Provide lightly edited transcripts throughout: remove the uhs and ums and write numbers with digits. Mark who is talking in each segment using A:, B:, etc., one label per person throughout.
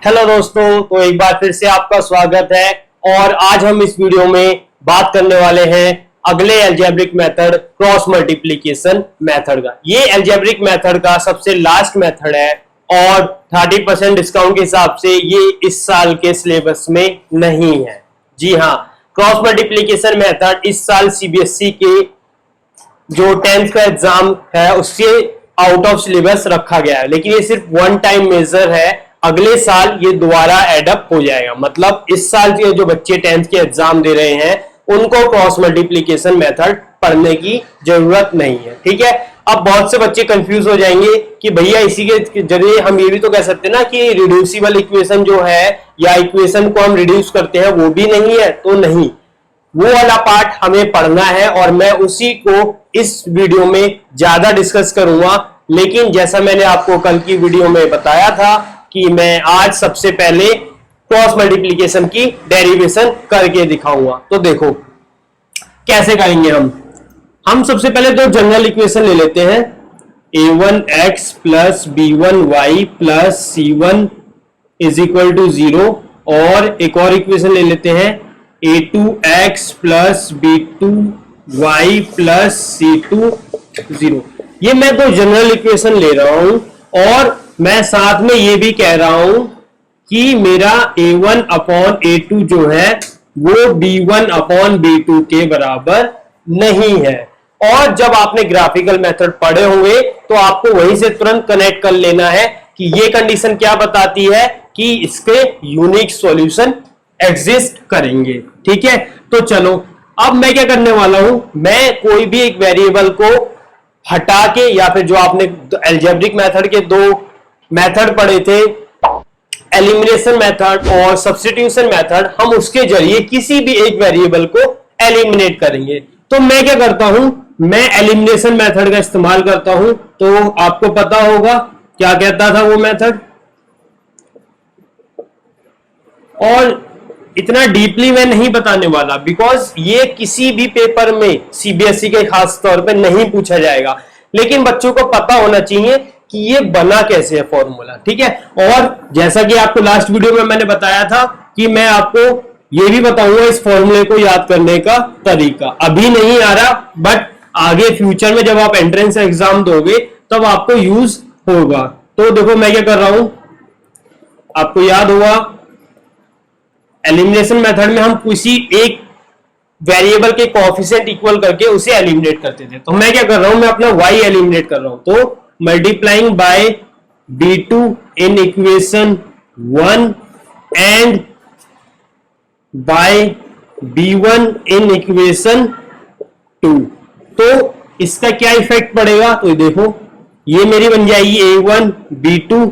A: Hello दोस्तों, तो एक बार फिर से आपका स्वागत है। और आज हम इस वीडियो में बात करने वाले हैं अगले algebraic method cross multiplication method का। ये अलजेब्रिक मेथड का सबसे लास्ट मेथड है और 30% डिस्काउंट के हिसाब से ये इस साल के सिलेबस में नहीं है। जी हाँ, क्रॉस मल्टीप्लिकेशन मेथड इस साल सीबीएसई के जो 10th का एग्जाम है उससे आउट ऑफ सिलेबस रखा गया है, लेकिन ये सिर्फ वन टाइम मेजर है। अगले साल ये दोबारा एडअप हो जाएगा। मतलब इस साल के जो बच्चे 10th के एग्जाम दे रहे हैं उनको क्रॉस मल्टीप्लिकेशन मेथड पढ़ने की जरूरत नहीं है। ठीक है, अब बहुत से बच्चे कंफ्यूज हो जाएंगे कि भैया इसी के जरिए हम ये भी तो कह सकते हैं ना कि रिड्यूसिबल इक्वेशन जो है या इक्वेशन को हम रिड्यूस करते हैं वो भी नहीं है। तो नहीं, वो वाला पार्ट हमें पढ़ना है और मैं उसी को इस वीडियो में ज्यादा डिस्कस करूंगा। लेकिन जैसा मैंने आपको कल की वीडियो में बताया था कि मैं आज सबसे पहले क्रॉस मल्टीप्लिकेशन की डेरिवेशन करके दिखाऊंगा। तो देखो कैसे करेंगे हम सबसे पहले तो जनरल इक्वेशन ले लेते हैं, a1x plus b1y plus c1 is equal to 0। और एक और इक्वेशन ले लेते हैं, a2x plus b2y plus c2 0। ये मैं तो जनरल इक्वेशन ले रहा हूं और मैं साथ में ये भी कह रहा हूं कि मेरा a1 अपॉन a2 जो है वो b1 अपॉन b2 के बराबर नहीं है। और जब आपने ग्राफिकल मेथड पढ़े हुए तो आपको वहीं से तुरंत कनेक्ट कर लेना है कि ये कंडीशन क्या बताती है कि इसके यूनिक सॉल्यूशन एग्जिस्ट करेंगे। ठीक है, तो चलो अब मैं क्या करने वाला हूं, मैं कोई भी एक वेरिएबल को हटा के या फिर जो आपने अलजेब्रिक मेथड के दो मेथड पढ़े थे, एलिमिनेशन मेथड और सब्स्टिट्यूशन मेथड, हम उसके जरिए किसी भी एक वेरिएबल को एलिमिनेट करेंगे। तो मैं क्या करता हूं, मैं एलिमिनेशन मेथड का इस्तेमाल करता हूं। तो आपको पता होगा क्या कहता था वो मेथड, और इतना डीपली मैं नहीं बताने वाला बिकॉज ये किसी भी पेपर में सीबीएसई के खास तौर पे नहीं पूछा जाएगा, लेकिन बच्चों को पता होना चाहिए कि ये बना कैसे है फॉर्मूला। ठीक है, और जैसा कि आपको लास्ट वीडियो में मैंने बताया था कि मैं आपको ये भी बताऊंगा इस फॉर्मूले को याद करने का तरीका। अभी नहीं आ रहा बट आगे फ्यूचर में जब आप एंट्रेंस एग्जाम दोगे तब आपको यूज होगा। तो देखो मैं क्या कर रहा हूं, आपको याद होगा एलिमिनेशन मेथड में हम किसी एक वेरिएबल के कोएफिशिएंट इक्वल करके उसे एलिमिनेट करते थे। तो मैं क्या कर रहा हूं, मैं अपना y एलिमिनेट कर रहा हूं। तो multiplying by b2 in equation 1 and by b1 in equation 2। तो इसका क्या इफेक्ट पड़ेगा, तो देखो ये मेरी बन जाएगी a1 b2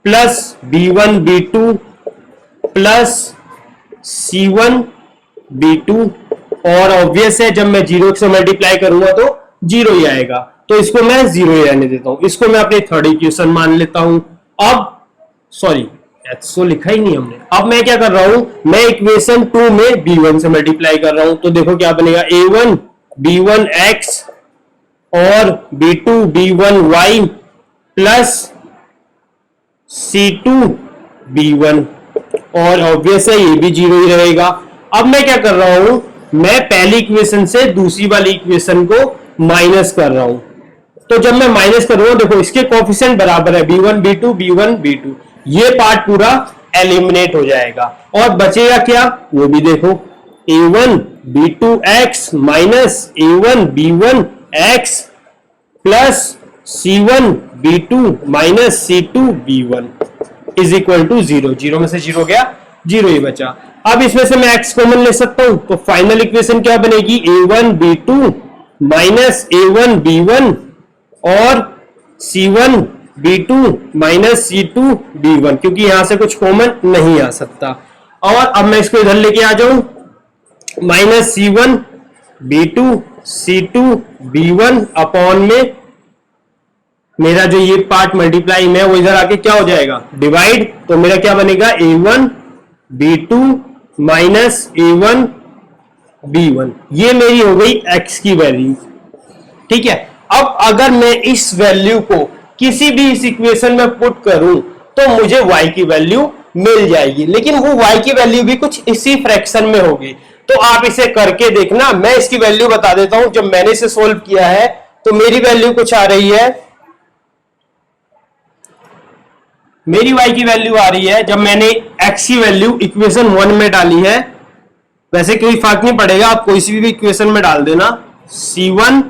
A: plus b1 b2 plus c1 b2। और ऑब्वियस है जब मैं 0 से मल्टीप्लाई करूंगा तो 0 ही आएगा, तो इसको मैं 0 ही रहने देता हूं। इसको मैं अपनी थर्ड इक्वेशन मान लेता हूं। अब सॉरी तो लिखा ही नहीं हमने। अब मैं क्या कर रहा हूं, मैं इक्वेशन 2 में b1 से मल्टीप्लाई कर रहा हूं। तो देखो क्या बनेगा, a1 b1x और b2 b1y plus c2 b1। और ऑब्वियस है ये भी 0 ही रहेगा। अब मैं क्या कर रहा हूं, मैं पहली इक्वेशन से दूसरी वाली इक्वेशन को माइनस कर रहा हूं। तो जब मैं माइनस कर रहा हूं देखो इसके कोएफिशिएंट बराबर है b1 b2 b1 b2, ये पार्ट पूरा एलिमिनेट हो जाएगा और बचेगा क्या वो भी देखो, a1 b2x minus a1 b1x plus c1 b2 minus c2 b1 is equal to 0। 0 में से 0 गया, 0 ही बचा। अब इसमें से मैं x कॉमन ले सकता हूं, तो फाइनल इक्वेशन क्या बनेगी, a1 b2 minus a1 b1 और c1 b2 minus c2 b1, क्योंकि यहां से कुछ कॉमन नहीं आ सकता। और अब मैं इसको इधर लेके आ जाऊं, minus c1 b2 c2 b1 upon में मेरा जो ये पार्ट मल्टीप्लाई में वो इधर आके क्या हो जाएगा, डिवाइड। तो मेरा क्या बनेगा, a1 b2 minus a1 b1। ये मेरी हो गई x की वैल्यू। ठीक है, अब अगर मैं इस वैल्यू को किसी भी इस इक्वेशन में पुट करूं तो मुझे y की वैल्यू मिल जाएगी, लेकिन वो y की वैल्यू भी कुछ इसी फ्रैक्शन में होगी। तो आप इसे करके देखना, मैं इसकी वैल्यू बता देता हूं। जब मैंने इसे सोल्व किया है तो मेरी वैल्यू कुछ आ रही है, मेरी y की वैल्यू आ रही है, जब मैंने x की वैल्यू इक्वेशन 1 में डाली है, वैसे कोई फर्क नहीं पड़ेगा, आप कोई सी भी इक्वेशन में डाल देना, c1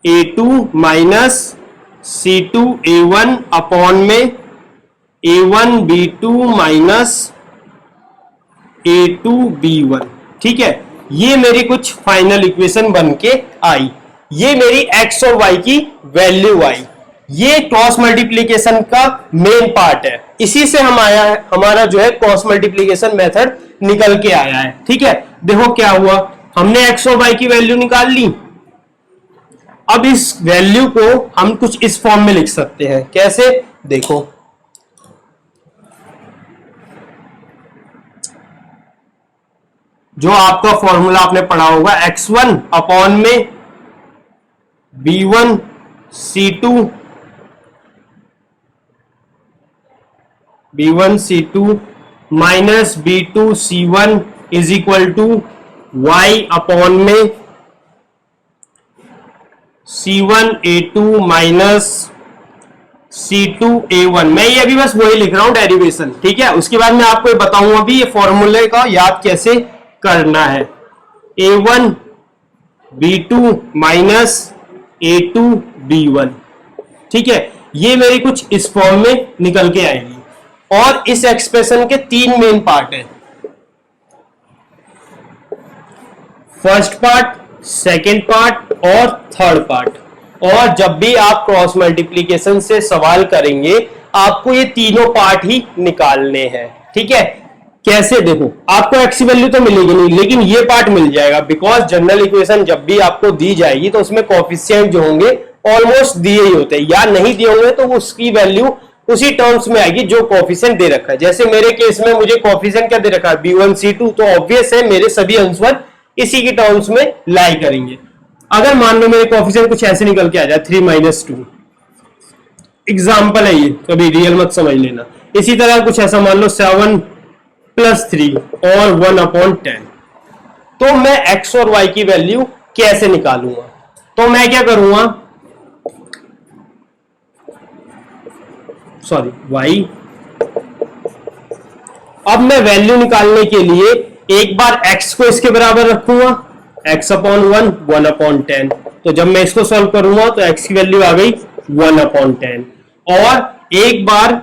A: a2 minus c2 a1 upon में a1 b2 minus a2 b1। ठीक है, ये मेरी कुछ फाइनल इक्वेशन बन के आई। ये मेरी x और y की वैल्यू आई। ये क्रॉस मल्टीप्लीकेशन का मेन पार्ट है, इसी से हम आया है, हमारा जो है क्रॉस मल्टीप्लीकेशन मेथड निकल के आया है। ठीक है, देखो क्या हुआ, हमने x और y की वैल्यू निकाल ली। अब इस वैल्यू को हम कुछ इस फॉर्म में लिख सकते हैं। कैसे, देखो, जो आपका फॉर्मूला आपने पढ़ा होगा, x1 अपॉन में b1 c2 minus b2 c1 is equal to y upon में c1 a2 minus c2 a1। मैं ये अभी बस वही लिख रहा हूं डेरिवेशन। ठीक है, उसके बाद मैं आपको बताऊंगा अभी ये फॉर्मूले का याद कैसे करना है। a1 b2 minus a2 b1। ठीक है, ये मेरी कुछ इस फॉर्म में निकल के आएगी। और इस एक्सप्रेशन के तीन मेन पार्ट हैं, फर्स्ट पार्ट, सेकेंड पार्ट और थर्ड पार्ट। और जब भी आप क्रॉस मल्टीप्लीकेशन से सवाल करेंगे आपको ये तीनों पार्ट ही निकालने हैं। ठीक है, कैसे, देखो, आपको x की वैल्यू तो मिलेगी नहीं, लेकिन ये पार्ट मिल जाएगा, बिकॉज जनरल इक्वेशन जब भी आपको दी जाएगी तो उसमें कोएफिशिएंट जो होंगे ऑलमोस्ट दिए ही होते हैं, या नहीं दिए होंगे तो उसकी वैल्यू उसी टर्म्स में आएगी जो कोएफिशिएंट दे रखा है। जैसे मेरे केस में मुझे कोएफिशिएंट क्या दे रखा है, b1 c2, तो ऑब्वियस है मेरे सभी आंसर इसी की टर्म्स में लाई करेंगे। अगर मान लो मेरे कोएफिशिएंट कुछ ऐसे निकल के आ जाए 3 - 2, एग्जाम्पल है ये, कभी रियल मत समझ लेना। इसी तरह कुछ ऐसा मान लो 7 + 3 और 1/10, तो मैं x और y की वैल्यू कैसे निकालूंगा? तो मैं क्या करूंगा, सॉरी y, अब मैं वैल्यू निकालने के लिए एक बार x को इसके बराबर रखूंगा, x/1 1/10। तो जब मैं इसको सॉल्व करूंगा तो x की वैल्यू आ गई 1/10। और एक बार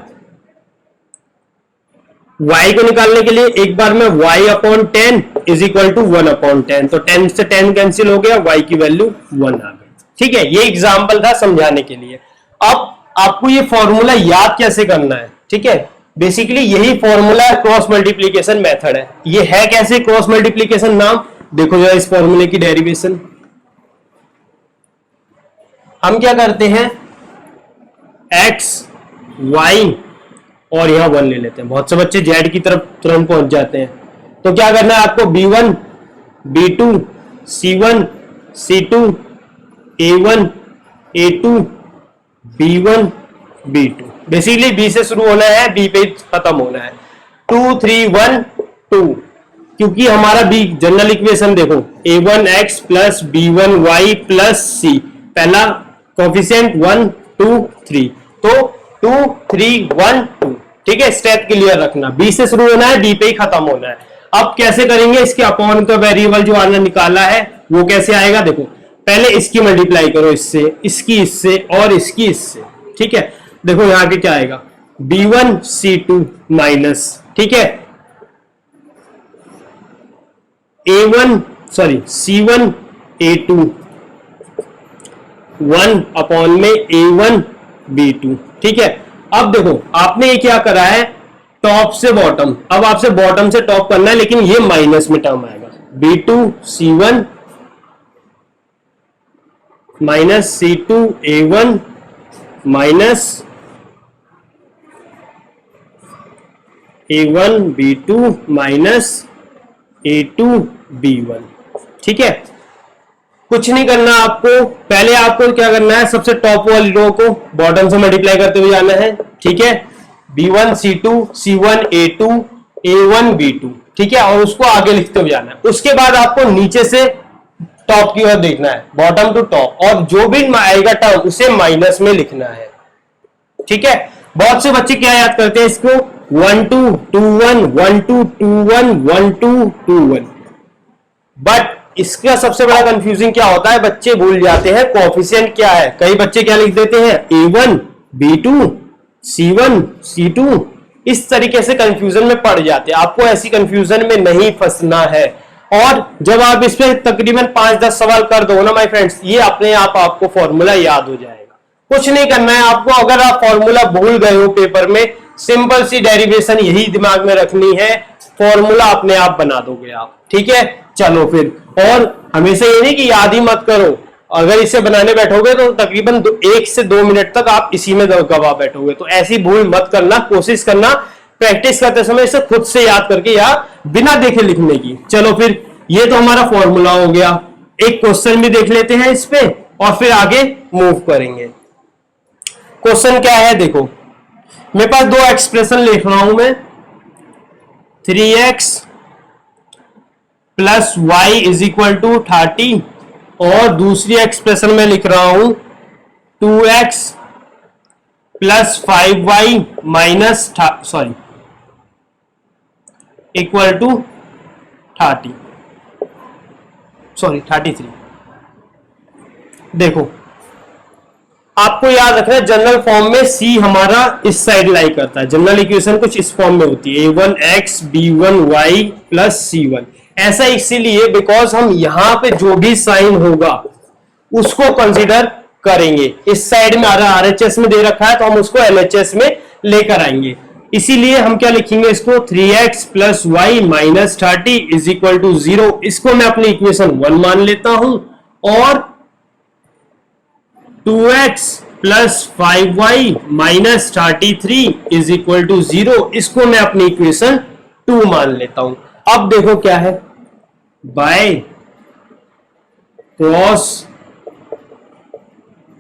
A: y को निकालने के लिए एक बार मैं y/10 इज इक्वल टू 1/10। तो 10 से 10 कैंसिल हो गया, y की वैल्यू 1 आ गई। ठीक है, ये एग्जाम्पल था समझाने के लिए। अब आपको ये फॉर्मूला याद कैसे करना है? ठीक है, बेसिकली यही फॉर्मूला क्रॉस मल्टीप्लीकेशन मेथड है। ये है कैसे क्रॉस मल्टीप्लीकेशन नाम, देखो जरा इस फॉर्मूले की डेरिवेशन। हम क्या करते हैं, x y और यहां 1 ले लेते हैं। बहुत से बच्चे z की तरफ तुरंत पहुंच जाते हैं। तो क्या करना है आपको, b1 b2 c1 c2 a1 a2 b1 b2। Basically b से शुरू होना है, b पे खत्म होना है। 2 3 1 2, क्योंकि हमारा b जनरल इक्वेशन देखो, a1x plus b1y plus c, पहला कोएफिशिएंट 1 2 3, तो 2 3 1 2। ठीक है, स्टेप क्लियर रखना, b से शुरू होना है, b पे ही खत्म होना है। अब कैसे करेंगे, इसके अपॉन का वेरिएबल जो आना निकाला है वो कैसे आएगा, देखो पहले इसकी मल्टीप्लाई करो इससे, इसकी इससे और इसकी इससे। ठीक है, देखो यहां के क्या आएगा, b1 c2 माइनस, ठीक है, c1 a2 1 में a1 b2। ठीक है, अब देखो आपने ये क्या करा है, टॉप से बॉटम, अब आपसे बॉटम से टॉप करना है, लेकिन ये माइनस में टर्म आएगा, b2 c1 minus c2 a1 minus a1 b2 minus a2 b1। ठीक है, कुछ नहीं करना आपको, पहले आपको क्या करना है, सबसे टॉप वाली रो को बॉटम से मल्टीप्लाई करते हुए जाना है। ठीक है, B1 C2 C1 A2 A1 B2, ठीक है, और उसको आगे लिखते हुए जाना है। उसके बाद आपको नीचे से टॉप की ओर देखना है, बॉटम टू टॉप, और जो भी आएगा टर्म उसे माइनस में लिखना है, ठीक है। बहुत से बच्चे क्या याद करते हैं इसको, 1 2 2 1 1 2 2 1 1 2 2 1, बट इसका सबसे बड़ा कंफ्यूजिंग क्या होता है, बच्चे भूल जाते हैं कोएफिशिएंट क्या है। कई बच्चे क्या लिख देते हैं, A1 B2 C1 C2, इस तरीके से कंफ्यूजन में पड़ जाते हैं। आपको ऐसी कंफ्यूजन में नहीं फंसना है, और जब आप इस पे तकरीबन 5-10 सवाल कर दो ना माय फ्रेंड्स, ये अपने आप आपको फॉर्मूला याद हो जाएगा। कुछ नहीं करना है आपको, अगर आप फॉर्मूला भूल गए हो पेपर में, सिंपल सी डेरिवेशन यही दिमाग में रखनी है, फॉर्मूला अपने आप बना दोगे आप, ठीक है। चलो फिर, और हमेशा ये नहीं कि याद ही मत करो, अगर इसे बनाने बैठोगे तो तकरीबन 1 से 2 मिनट तक आप इसी में गवा बैठोगे, तो ऐसी भूल मत करना, कोशिश करना प्रैक्टिस करते समय इसे खुद से याद करके या बिना देखे लिखने की। चलो फिर, ये तो हमारा फॉर्मूला हो गया। एक क्वेश्चन भी देख लेते हैं इस पे, और फिर आगे मूव करेंगे। क्वेश्चन क्या है, देखो मेरे पास दो एक्सप्रेशन लिख रहा हूं मैं, 3x plus y is equal to 30, और दूसरी एक्सप्रेशन में लिख रहा हूं 2x plus 5y minus equal to 33। देखो आपको याद रखना है, जनरल फॉर्म में C हमारा इस साइड लाई करता है, जनरल इक्वेशन कुछ इस फॉर्म में होती है, A1x B1y प्लस C1। ऐसा इसीलिए बिकॉज हम यहां पे जो भी साइन होगा उसको कंसीडर करेंगे। इस साइड में RHS में दे रखा है तो हम उसको LHS में लेकर आएंगे, इसीलिए हम क्या लिखेंगे इसको, 3x plus y minus 30 is equal to 0। इसको मैं अपनी इक्वेशन 1 मान लेता हूं, और 2x plus 5y minus 33 is equal to 0, इसको मैं अपनी इक्वेशन 2 मान लेता हूं। अब देखो क्या है, by cross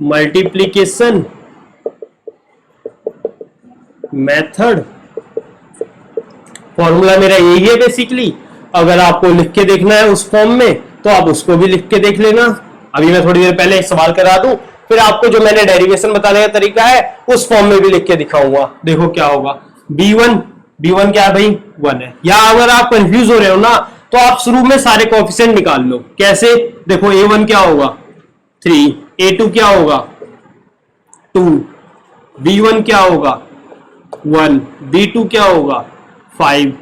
A: multiplication method, formula मेरा यही है बेसिकली। अगर आपको लिख के देखना है उस फॉर्म में तो आप उसको भी लिख के देख लेना। अभी मैं थोड़ी देर पहले एक सवाल करा दूं, फिर आपको जो मैंने डेरिवेशन बताने का तरीका है उस फॉर्म में भी लिख के दिखाऊंगा। देखो क्या होगा, B1 क्या है भाई, 1 है। या अगर आप कंफ्यूज हो रहे हो ना, तो आप शुरू में सारे कोएफिशिएंट निकाल लो। कैसे, देखो A1 क्या होगा 3, A2 क्या होगा 2, B1 क्या होगा 1, B2 क्या होगा 5,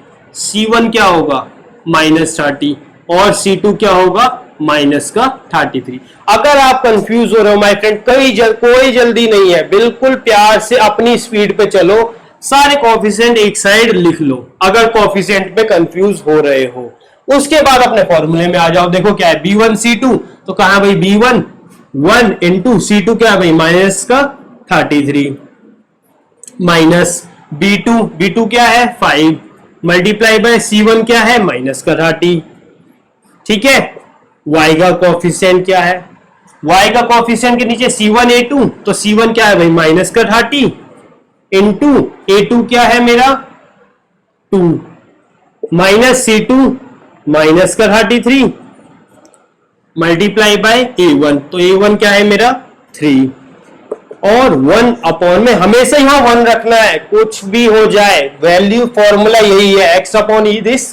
A: C1 क्या होगा माइनस 30, और C2 क्या होगा माइनस का 33। अगर आप कंफ्यूज हो रहे हो माय फ्रेंड, कोई जल्दी नहीं है, बिल्कुल प्यार से अपनी स्पीड पे चलो, सारे कोएफिशिएंट एक साइड लिख लो अगर कोएफिशिएंट पे कंफ्यूज हो रहे हो। उसके बाद अपने फॉर्मूले में आ जाओ। देखो क्या है, B1 C2, तो कहां भाई B1 1 इंटू C2 क्या है भाई माइनस का 33, माइनस B2 क्या है 5, मल्टीप्लाई बाय C1 क्या है माइनस का 30, ठीक है। y का कोएफिशिएंट क्या है, y का कोएफिशिएंट के नीचे C1 A2, तो C1 क्या है भाई माइनस का 30 इंटू A2 क्या है मेरा 2, माइनस C2 माइनस का 33, मल्टीप्लाई बाय A1, तो A1 क्या है मेरा 3, और 1 अपॉन में हमेशा यहां 1 रखना है, कुछ भी हो जाए वैल्यू फॉर्मूला यही है, x upon E this,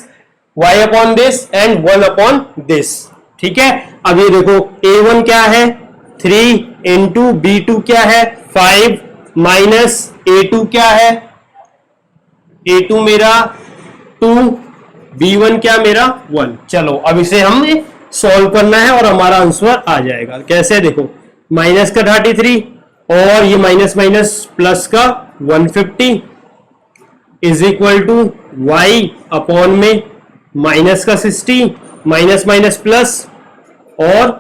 A: y upon this and 1 upon this, ठीक है। अब ये देखो A1 क्या है 3 इंटू B2 क्या है 5, माइनस A2 क्या है, A2 मेरा 2, B1 क्या मेरा 1। चलो अब इसे हमें सॉल्व करना है और हमारा आंसर आ जाएगा। कैसे, देखो माइनस का 33 और ये माइनस माइनस प्लस का 150 is equal to y upon में माइनस का 60, माइनस माइनस प्लस और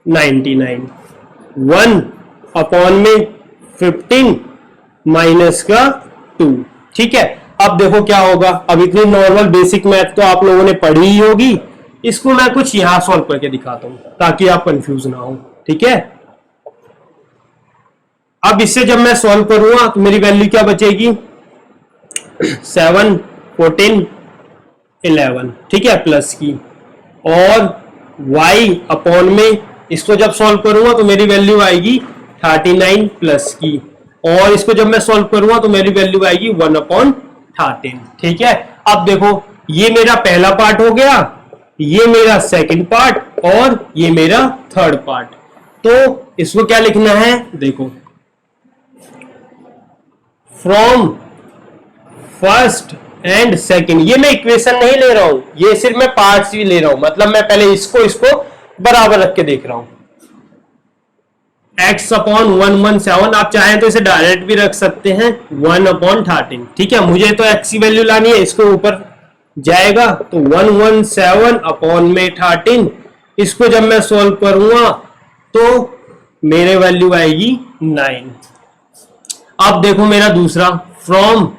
A: 99, 1 अपॉन में 15 माइनस का 2, ठीक है। अब देखो क्या होगा, अब इतनी नॉर्मल बेसिक मैथ तो आप लोगों ने पढ़ी ही होगी, इसको मैं कुछ यहां सॉल्व करके दिखाता हूं ताकि आप कंफ्यूज ना हो, ठीक है। अब इससे जब मैं सॉल्व करूंगा तो मेरी वैल्यू क्या बचेगी, 7, 14, 11, ठीक है, प्लस की, और y अपॉन में इसको जब सॉल्व करूंगा तो मेरी वैल्यू आएगी 39 प्लस की, और इसको जब मैं सॉल्व करूंगा तो मेरी वैल्यू आएगी 1/13, ठीक है। अब देखो ये मेरा पहला पार्ट हो गया, ये मेरा सेकंड पार्ट और ये मेरा थर्ड पार्ट। तो इसको क्या लिखना है, देखो फ्रॉम फर्स्ट एंड सेकंड, ये मैं इक्वेशन नहीं ले रहा हूं, ये सिर्फ मैं पार्ट्स भी ले रहा हूं, मतलब मैं पहले इसको बराबर रख के देख रहा हूं। x/117, आप चाहें तो इसे डायरेक्ट भी रख सकते हैं 1/13, ठीक है। मुझे तो x की वैल्यू लानी है, इसको ऊपर जाएगा तो 117/13, इसको जब मैं सॉल्व करूंगा तो मेरे वैल्यू आएगी 9। अब देखो मेरा दूसरा, फ्रॉम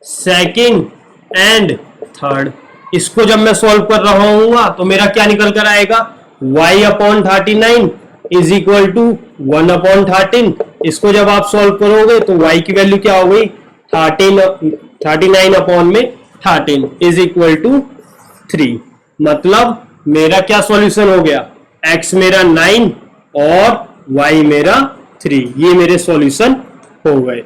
A: सेकंड एंड थर्ड, इसको जब मैं सॉल्व कर रहा हूँ तो मेरा क्या निकल कर आएगा, y/39 इज इक्वल टू 1/13। इसको जब आप सॉल्व करोगे तो y की वैल्यू क्या हो गई, 39/13 इज इक्वल टू 3। मतलब मेरा क्या सॉल्यूशन हो गया, x मेरा 9 और y मेरा 3, ये मेरे सॉल्यूशन हो गए।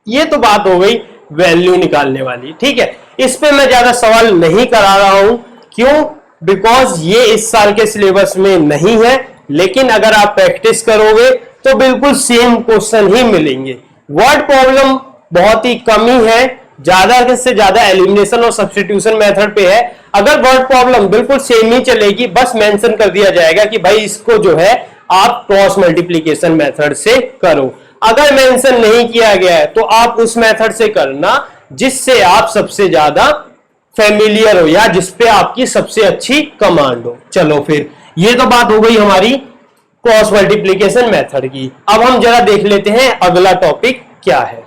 A: ये तो बात हो गई वैल्यू निकालने वाली, ठीक है। इस पे मैं ज्यादा सवाल नहीं करा रहा हूं, क्यों, बिकॉज ये इस साल के सिलेबस में नहीं है, लेकिन अगर आप प्रैक्टिस करोगे तो बिल्कुल सेम क्वेश्चन ही मिलेंगे। वर्ड प्रॉब्लम बहुत ही कम ही है, ज्यादा से ज्यादा एलिमिनेशन और सब्स्टिट्यूशन मेथड पे है। अगर वर्ड प्रॉब्लम बिल्कुल सेम ही चलेगी, बस मेंशन कर दिया जाएगा कि भाई इसको जो है आप क्रॉस मल्टीप्लीकेशन मेथड से करो। अगर मेंशन नहीं किया गया है तो आप उस मेथड से करना जिससे आप सबसे ज्यादा फेमिलियर हो या जिसपे आपकी सबसे अच्छी कमांड हो। चलो फिर, ये तो बात हो गई हमारी क्रॉस मल्टीप्लीकेशन मेथड की। अब हम जरा देख लेते हैं अगला टॉपिक क्या है।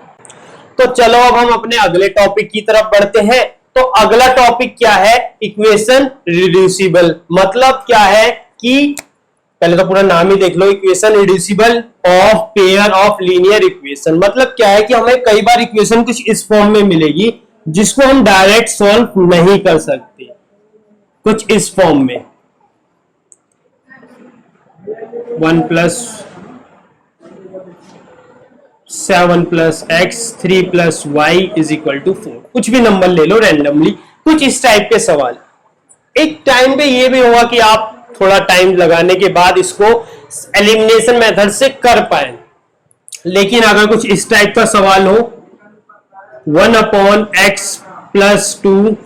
A: तो चलो अब हम अपने अगले टॉपिक की तरफ बढ़ते हैं। तो अगला टॉपिक क्या है, इक्वेशन रिड्यूसिबल। मतलब क्या है कि पहले तो पूरा नाम ही देख लो, equation reducible of pair of linear equation. मतलब क्या है कि हमें कई बार इक्वेशन कुछ इस फॉर्म में मिलेगी जिसको हम डायरेक्ट सॉल्व नहीं कर सकते, कुछ इस फॉर्म में 1 + 7 + x 3 + y = 4। कुछ भी नंबर ले लो रैंडमली, कुछ इस टाइप के सवाल। एक टाइम पे ये भी होगा कि आप थोड़ा टाइम लगाने के बाद इसको एलिमिनेशन मेथड से कर पाए, लेकिन अगर कुछ इस टाइप का सवाल हो, 1/x + 2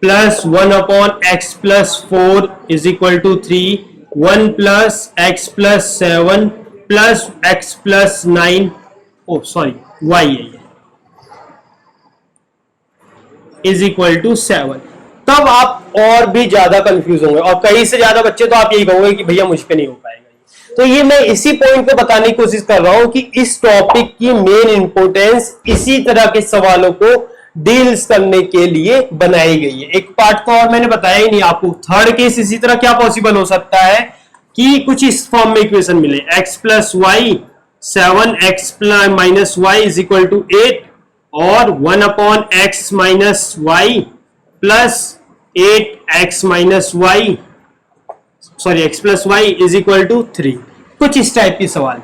A: + 1/x + 4 = 3, 1 + x + 7 + x + 9, y = 7, तब आप और भी ज्यादा कंफ्यूज होंगे और कई से ज्यादा बच्चे तो आप यही कहोगे कि भैया मुझ पे नहीं हो पाएगा। तो ये मैं इसी पॉइंट को बताने की कोशिश कर रहा हूं कि इस टॉपिक की मेन इंपोर्टेंस इसी तरह के सवालों को डील्स करने के लिए बनाई गई है। एक पार्ट तो और मैंने बताया ही नहीं आपको। थर्ड केस इसी तरह क्या पॉसिबल हो सकता है कि कुछ इस फॉर्म में इक्वेशन मिले, x + y 7x - y = 8 और 1/x - y + 8x - y x + y = 3। कुछ इस टाइप के सवाल।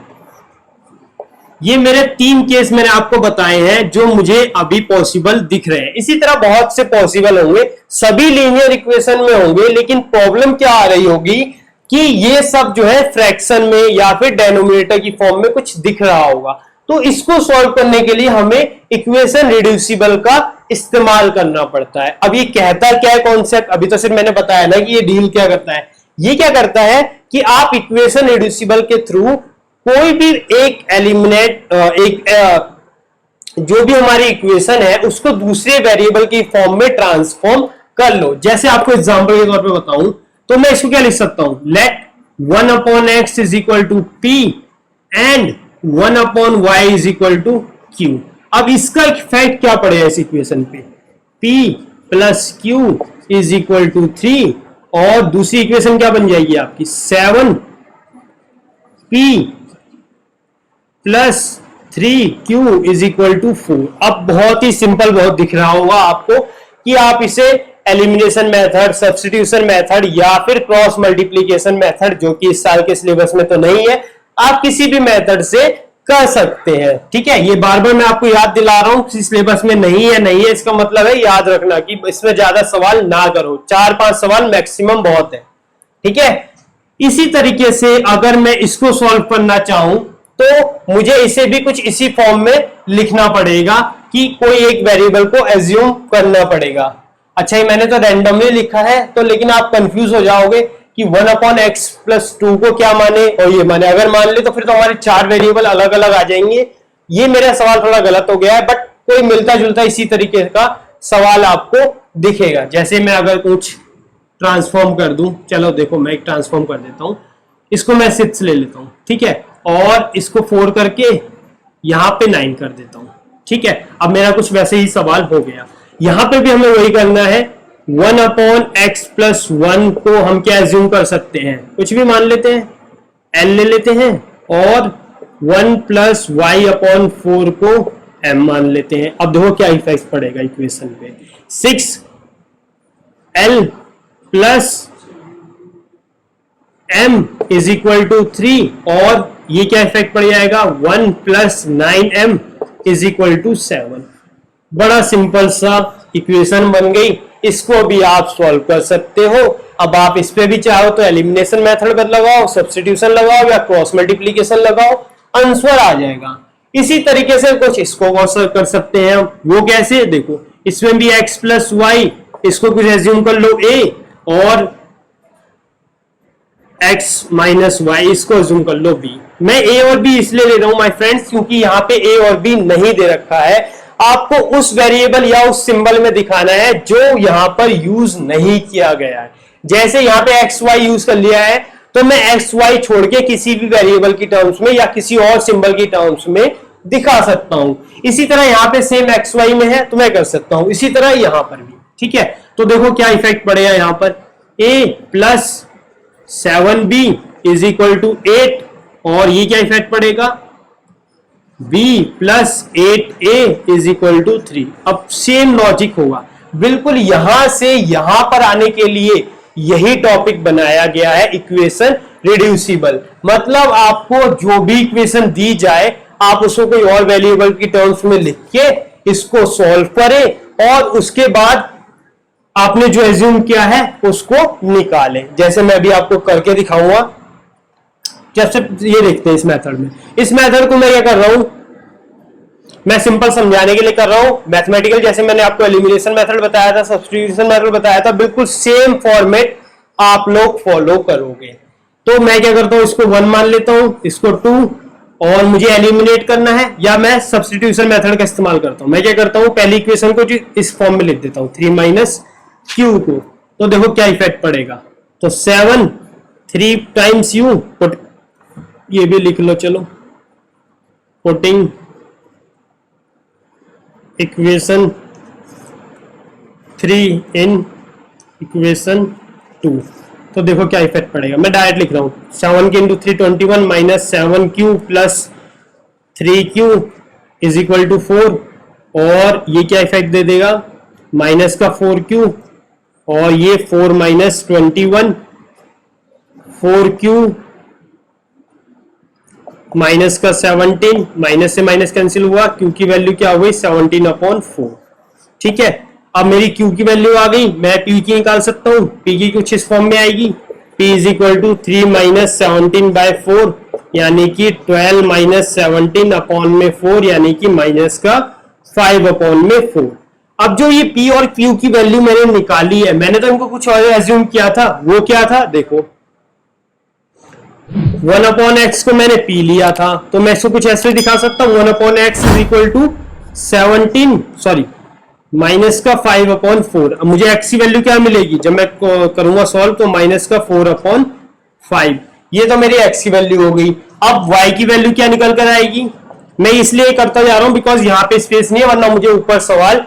A: ये मेरे 3 केस मैंने आपको बताए हैं जो मुझे अभी पॉसिबल दिख रहे हैं। इसी तरह बहुत से पॉसिबल होंगे, सभी लीनियर इक्वेशन में होंगे, लेकिन प्रॉब्लम क्या आ रही होगी कि ये सब जो है फ्रैक्शन में या फिर डेनोमिनेटर की फॉर्म में कुछ दिख रहा होगा। तो इसको सॉल्व करने के लिए हमें इक्वेशन रिड्यूसिबल का इस्तेमाल करना पड़ता है। अब ये कहता क्या है कॉन्सेप्ट, अभी तो सिर्फ मैंने बताया ना कि ये डील क्या करता है। ये क्या करता है कि आप इक्वेशन रिड्यूसिबल के थ्रू कोई भी एक जो भी हमारी इक्वेशन है उसको दूसरे वेरिएबल की फॉर्म में ट्रांसफॉर्म कर लो। जैसे आपको एग्जांपल के तौर पे बताऊं तो मैं इसको क्या लिख सकता हूं, late 1/x = p and 1/y = q। अब इसका इफेक्ट क्या पड़ेगा इस इक्वेशन पे, p + q = 3 और दूसरी इक्वेशन क्या बन जाएगी आपकी 7p plus 3q is equal to 4। अब बहुत ही सिंपल, बहुत दिख रहा होगा आपको कि आप इसे एलिमिनेशन मेथड, सब्स्टिट्यूशन मेथड या फिर क्रॉस मल्टीप्लीकेशन मेथड, जो कि इस साल के सिलेबस में तो नहीं है, आप किसी भी मेथड से कर सकते हैं। ठीक है, ये बार बार मैं आपको याद दिला रहा हूं, सिलेबस में नहीं है इसका मतलब है याद रखना कि इसमें ज्यादा सवाल ना करो, 4-5 सवाल मैक्सिमम बहुत है। ठीक है, इसी तरीके से अगर मैं इसको सॉल्व करना चाहूं तो मुझे इसे भी कुछ इसी फॉर्म में लिखना पड़ेगा कि कोई एक वेरिएबल को एज्यूम करना पड़ेगा। अच्छा, ये मैंने तो रैंडमली लिखा है, तो लेकिन आप कंफ्यूज हो जाओगे कि 1/x+2 को क्या माने और ये माने। अगर मान ले तो फिर तो हमारे 4 वेरिएबल अलग अलग आ जाएंगे। ये मेरा सवाल थोड़ा गलत हो गया है, बट कोई मिलता जुलता इसी तरीके का सवाल आपको दिखेगा। जैसे मैं अगर कुछ ट्रांसफॉर्म कर दूं, चलो देखो मैं एक ट्रांसफॉर्म कर देता हूं, इसको मैं 6 ले लेता हूं, ठीक है, और इसको 4 करके यहां पे 9 कर देता हूं। ठीक है, अब मेरा कुछ वैसे ही सवाल हो गया। यहां पे भी हमें वही करना है, 1/x+1 को हम क्या एज्यूम कर सकते हैं, कुछ भी मान लेते हैं, l ले लेते हैं, और 1+y/4 को m मान लेते हैं। अब देखो क्या इफेक्ट पड़ेगा इक्वेशन पे, 6l + m is equal to 3, और ये क्या इफेक्ट पड़ जाएगा, 1 + 9m इज इक्वल टू 7। बड़ा सिंपल सा इक्वेशन बन गई, इसको भी आप सॉल्व कर सकते हो। अब आप इस पे भी चाहो तो एलिमिनेशन मेथड लगाओ, सब्स्टिट्यूशन लगाओ या क्रॉस मल्टीप्लीकेशन लगाओ, आंसर आ जाएगा। इसी तरीके से कुछ इसको कर सकते हैं। वो कैसे, देखो इसमें भी x+y, इसको कुछ एज्यूम कर लो a, और x-y इसको एज्यूम कर लो b। मैं a और b इसलिए ले रहा हूं माय फ्रेंड्स क्योंकि यहाँ पे a और b नहीं दे रखा है। आपको उस वेरिएबल या उस सिंबल में दिखाना है जो यहां पर यूज नहीं किया गया है। जैसे यहां पे एक्स वाई यूज कर लिया है, तो मैं एक्स वाई छोड़ के किसी भी वेरिएबल की टर्म्स में या किसी और सिंबल की टर्म्स में दिखा सकता हूं। इसी तरह यहां पे सेम एक्स वाई में है तो मैं कर सकता हूं, इसी तरह यहां पर भी। ठीक है, तो देखो क्या इफेक्ट पड़ेगा यहां पर, a + 7b is equal to 8, और ये क्या इफेक्ट पड़ेगा, b + 8a is equal to 3। अब सेम लॉजिक होगा, बिल्कुल यहां से यहां पर आने के लिए यही टॉपिक बनाया गया है, इक्वेशन रिड्यूसिबल। मतलब आपको जो भी इक्वेशन दी जाए आप उसको कोई और वेरिएबल की टर्म्स में लिख के इसको सॉल्व करें और उसके बाद आपने जो एज्यूम किया है उसको निकालें। जैसे मैं अभी आपको करके दिखाऊंगा, जैसे ये देखते हैं इस मेथड में, इस मेथड को मैं क्या कर रहा हूं, मैं सिंपल समझाने के लिए कर रहा हूं। मैथमेटिकल जैसे मैंने आपको एलिमिनेशन मेथड बताया था, सब्स्टिट्यूशन मेथड बताया था, बिल्कुल सेम फॉर्मेट आप लोग फॉलो करोगे। तो मैं क्या करता हूं, इसको 1 मान लेता हूं, इसको 2, और मुझे एलिमिनेट करना है या मैं सब्स्टिट्यूशन मेथड का इस्तेमाल करता हूं। मैं क्या करता हूं, पहली इक्वेशन को इस फॉर्म में लिख देता हूं, 3 - q को। तो देखो क्या इफेक्ट पड़ेगा, तो 7 3 टाइम्स u, ये भी लिख लो, चलो, पुटिंग इक्वेशन 3 इन इक्वेशन 2। तो देखो क्या इफेक्ट पड़ेगा, मैं डायरेक्ट लिख रहा हूं, 7 × 3 21 - 7q + 3q is equal to 4, और ये क्या इफेक्ट दे देगा, माइनस का 4q, और ये 4 - 21, 4q माइनस का 17, माइनस से माइनस कैंसिल हुआ, q की वैल्यू क्या हो गई, 17/4। ठीक है, अब मेरी q की वैल्यू आ गई, मैं p की निकाल सकता हूं, p की कुछ इस फॉर्म में आएगी, p = 3 - 17/4, यानी कि 12 - 17/4, यानी कि माइनस का 5/4। अब जो ये p और q की वैल्यू मैंने निकाली है, मैंने तो इनको कुछ और एज्यूम किया था, वो क्या था, देखो 1/x को मैंने p लिया था, तो मैं इसको कुछ ऐसे दिखा सकता हूं, 1/x = 17, सॉरी, माइनस का 5/4। अब मुझे x की वैल्यू क्या मिलेगी, जब मैं करूंगा सॉल्व, तो माइनस का 4/5, ये तो मेरी x की वैल्यू हो गई। अब y की वैल्यू क्या निकल कर आएगी, मैं इसलिए करता जा रहा हूं बिकॉज यहां पे स्पेस नहीं है, वरना मुझे ऊपर सवाल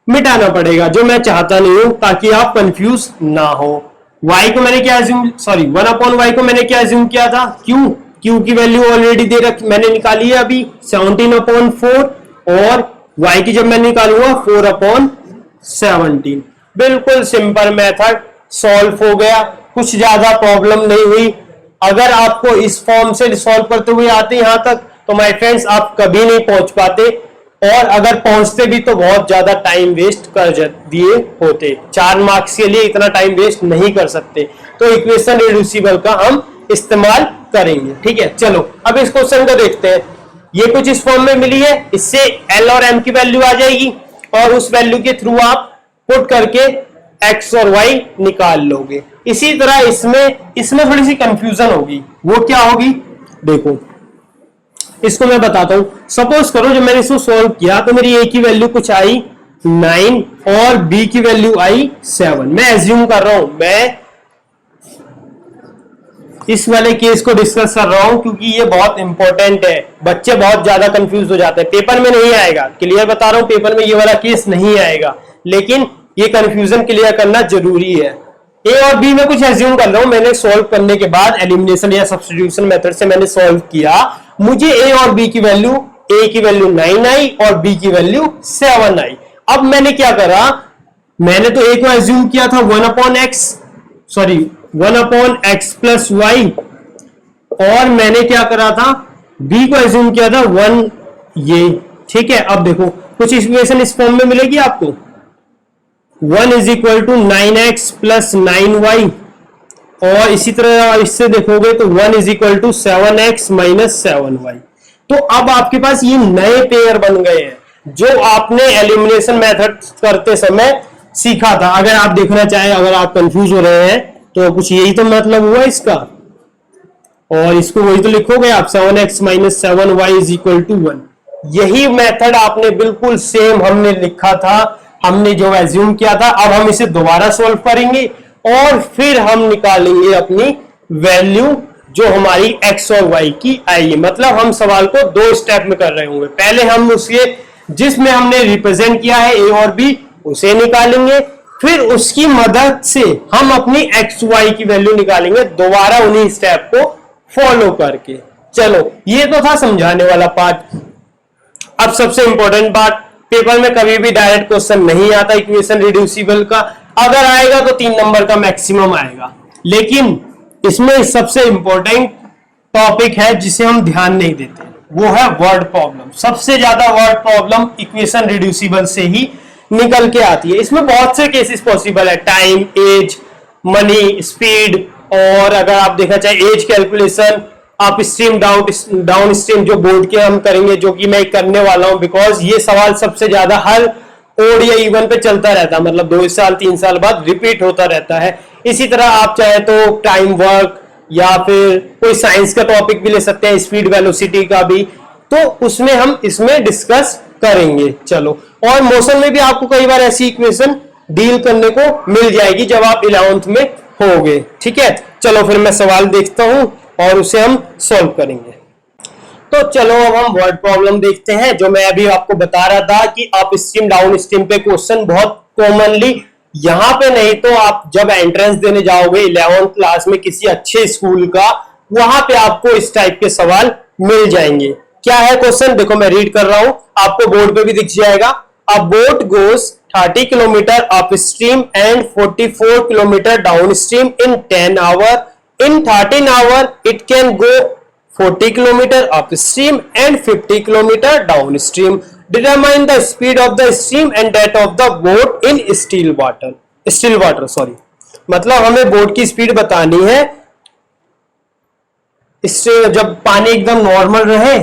A: मिटाना पड़ेगा, जो मैं चाहता नहीं हूं, ताकि आप कंफ्यूज ना हो। y को मैंने क्या एज्यूम, सॉरी 1/y को मैंने क्या एज्यूम किया था, q, Q की वैल्यू ऑलरेडी दे रखी, मैंने निकाली है अभी 17/4, और Y की जब मैं निकालूंगा 4/17। बिल्कुल सिंपल मेथड, सॉल्व हो गया, कुछ ज्यादा प्रॉब्लम नहीं हुई। अगर आपको इस फॉर्म से सॉल्व करते हुए आते यहां तक तो माय फ्रेंड्स आप कभी नहीं पहुंच पाते, और अगर पहुंचते भी तो बहुत ज्यादा टाइम वेस्ट कर दिए होते। 4 मार्क्स के लिए इतना टाइम वेस्ट नहीं कर सकते, तो इक्वेशन रिड्यूसिबल का हम इस्तेमाल करेंगे। ठीक है, चलो अब इस क्वेश्चन को देखते हैं। ये कुछ इस फॉर्म में मिली है, इससे L और M की वैल्यू आ जाएगी, और उस वैल्यू के थ्रू आप पुट करके X और Y निकाल लोगे। इसी तरह इसमें थोड़ी सी कंफ्यूजन होगी, वो क्या होगी देखो, इसको मैं बताता हूं। सपोज करो जब मैंने इसको सॉल्व किया तो मेरी A की वैल्यू कुछ आई 9 और B की वैल्यू आई 7। मैं एज्यूम कर रहा हूं, मैं इस वाले केस को डिस्कस कर रहा हूं क्योंकि ये बहुत इंपॉर्टेंट है। बच्चे बहुत ज्यादा कंफ्यूज हो जाते हैं, पेपर में नहीं आएगा, क्लियर बता रहा हूं, पेपर में ये वाला केस नहीं आएगा, लेकिन ये कंफ्यूजन क्लियर करना जरूरी है। ए और बी में कुछ एज्यूम कर रहा हूं, मैंने सॉल्व करने के बाद एलिमिनेशन या सब्स्टिट्यूशन मेथड से मैंने सॉल्व किया, मुझे ए और बी की वैल्यू, ए की वैल्यू 9 आई और बी की वैल्यू 7 आई। अब मैंने क्या करा, मैंने तो ए को एज्यूम किया था 1/x प्लस वाई, और मैंने क्या करा था, बी को एज्यूम किया था 1 ये। ठीक है, अब देखो कुछ इक्वेशन इस फॉर्म में मिलेगी आपको, 1 is equal to 9x plus 9y, और इसी तरह इससे देखोगे तो 1 is equal to 7x minus 7y। तो अब आपके पास ये नए पेयर बन गए हैं जो आपने एलिमिनेशन मेथड करते समय सीखा था। अगर आप देखना चाहें, अगर आप कंफ्यूज हो रहे हैं तो कुछ यही तो मतलब हुआ इसका, और इसको वही तो लिखोगे आप, 7x minus 7y is equal to 1। यही मेथड आपने बिल्कुल सेम हमने लिखा था, हमने जो एज्यूम किया था। अब हम इसे दोबारा सॉल्व करेंगे और फिर हम निकालेंगे अपनी वैल्यू जो हमारी x और y की आएगी। मतलब हम सवाल को 2 स्टेप में कर रहे होंगे, पहले हम उसके जिसमें हमने रिप्रेजेंट किया है a और b उसे निकालेंगे, फिर उसकी मदद से हम अपनी x y की वैल्यू निकालेंगे, दोबारा उन्हीं स्टेप को फॉलो करके। चलो ये तो था समझाने वाला पार्ट। अब सबसे इंपॉर्टेंट पार्ट, पेपर में कभी भी डायरेक्ट क्वेश्चन नहीं आता इक्वेशन रिड्यूसिबल का, अगर आएगा तो 3 नंबर का मैक्सिमम आएगा, लेकिन इसमें सबसे इंपॉर्टेंट टॉपिक है जिसे हम ध्यान नहीं देते, वो है वर्ड प्रॉब्लम। सबसे ज्यादा वर्ड प्रॉब्लम इक्वेशन रिड्यूसिबल से ही निकल के आती है। इसमें बहुत से केसेस पॉसिबल है, टाइम, एज, मनी, स्पीड, और अगर आप देखना चाहे as calculation, up stream down stream जो बोर्ड के हम करेंगे, जो कि मैं करने वाला हूं, बिकॉज ये सवाल सबसे ज्यादा हर ओड या इवन पे चलता रहता है, मतलब 2 साल 3 साल बाद रिपीट होता रहता है। इसी तरह आप चाहे तो टाइम वर्क या फिर कोई साइंस का टॉपिक भी ले सकते हैं, स्पीड वेलोसिटी का भी, तो उसमें हम इसमें डिस्कस करेंगे। चलो, और मोशन में भी आपको कई बार ऐसी इक्वेशन डील करने को मिल जाएगी जब आप 11th में होगे। ठीक है, चलो फिर मैं सवाल देखता हूं और उसे हम सॉल्व करेंगे। तो चलो अब हम वर्ड प्रॉब्लम देखते हैं। जो मैं अभी आपको बता रहा था कि अप स्ट्रीम डाउन स्ट्रीम पे क्वेश्चन बहुत कॉमनली, यहां पे नहीं तो आप जब एंट्रेंस देने जाओगे 11th क्लास में किसी अच्छे स्कूल का, वहां पे आपको इस टाइप के सवाल मिल जाएंगे। क्या है क्वेश्चन, देखो मैं रीड कर रहा हूं, आपको बोर्ड पे भी दिख जाएगा। A boat goes 30 kilometre upstream and 44 kilometre downstream in 10 hour. In 13 hours, it can go 40 km upstream and 50 km downstream. Determine the speed of the stream and that of the boat in still water. Still water, sorry. मतलब हमें boat की speed बतानी है इससे जब पानी एकदम normal रहे